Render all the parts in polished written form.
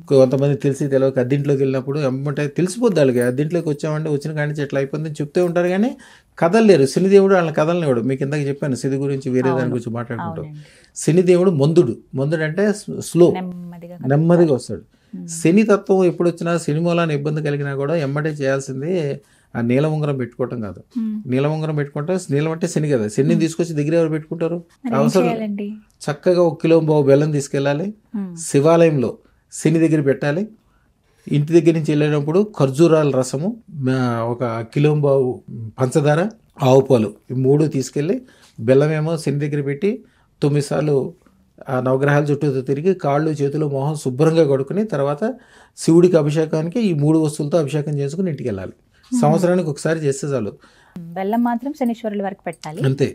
కొంతమంది తెలిసి తెలియక అద్దింట్లోకి వెళ్ళినప్పుడు ఎమ్మంటే తెలిసిపోద్ది వాళ్ళకి, అద్దింట్లోకి వచ్చామంటే వచ్చిన కాడి నుంచి ఎట్లా అయిపోతుందని చెప్తూ ఉంటారు, కానీ కదలలేరు. శనిదేవుడు వాళ్ళని కదలనివాడు. మీకు ఇందాక చెప్పాను శని గురించి, వేరే దాని గురించి మాట్లాడుకుంటాం. శనిదేవుడు మందుడు అంటే స్లో, నెమ్మదిగా వస్తాడు. శని తత్వం ఎప్పుడు వచ్చినా, శని మూలాన్ని ఇబ్బంది కలిగినా కూడా ఎమ్మటే చేయాల్సింది ఆ నీలం ఉంగరం పెట్టుకోవటం కాదు. నీలం ఉంగరం పెట్టుకుంటే, నీలం అంటే శని కదా, శని తీసుకొచ్చి దగ్గర ఎవరు పెట్టుకుంటారు? అవసరం చక్కగా 1 కిలో బెల్లం తీసుకెళ్ళాలి, శివాలయంలో శని దగ్గర పెట్టాలి. ఇంటి దగ్గర నుంచి వెళ్ళేటప్పుడు ఖర్జూరాల రసము, 1 కిలో పంచదార, ఆవు పాలు, ఈ 3 తీసుకెళ్ళి బెల్లమేమో శని దగ్గర పెట్టి 9 సార్లు ఆ నవగ్రహాల చుట్టూ తిరిగి కాళ్ళు చేతులు మొహం శుభ్రంగా కడుక్కుని తర్వాత శివుడికి అభిషేకానికి ఈ 3 వస్తువులతో అభిషేకం చేసుకుని ఇంటికి వెళ్ళాలి. సంవత్సరానికి ఒకసారి చేస్తే చాలు. బెల్లం మాత్రం శనీశ్వరుల వరకు పెట్టాలి. అంతే.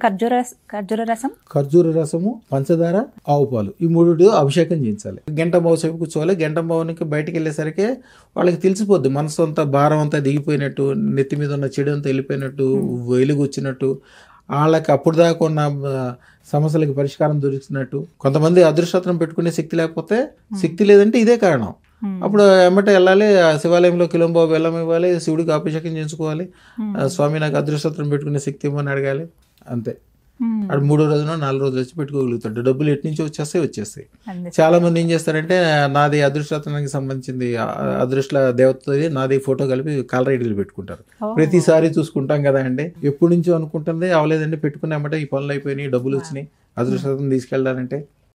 ఖర్జూర రసము, పంచదార, ఆవు పాలు, ఈ 3 అభిషేకం చేయించాలి. గంట బావు సేపు కూర్చోవాలి. గంట బావునికి బయటకు వెళ్ళేసరికి వాళ్ళకి తెలిసిపోద్ది, మనసు అంతా భారం అంతా దిగిపోయినట్టు, నెత్తి మీద ఉన్న చెడు అంతా వెళ్ళిపోయినట్టు, వెలుగు వచ్చినట్టు, వాళ్ళకి అప్పుడు దాకా ఉన్న సమస్యలకి పరిష్కారం దొరుకుతున్నట్టు. కొంతమంది అదృష్టం పెట్టుకునే శక్తి లేకపోతే, శక్తి లేదంటే ఇదే కారణం. అప్పుడు ఎమ్మటే వెళ్ళాలి, శివాలయంలో కిలోంబావు బెల్లం ఇవ్వాలి, శివుడికి అభిషేకం చేయించుకోవాలి, స్వామి నాకు అదృష్టం పెట్టుకునే శక్తి ఇవ్వమని అడగాలి. అంతే. అటు 3వ రోజున 4 రోజులు వచ్చి పెట్టుకోగలుగుతాడు. డబ్బులు ఎటు నుంచి వచ్చేస్తాయి. చాలా మంది ఏం చేస్తారంటే, నాది అదృష్టానికి సంబంధించింది, అదృష్ట దేవత నాది ఫోటో కలిపి కాలర్ ఐడీలు పెట్టుకుంటారు. ప్రతిసారి చూసుకుంటాం కదా అండి, ఎప్పటి నుంచో అనుకుంటుంది అవలేదండి, పెట్టుకున్నామంటే ఈ పనులు అయిపోయినాయి, డబ్బులు వచ్చినాయి, అదృష్టం తీసుకెళ్ళాలంటే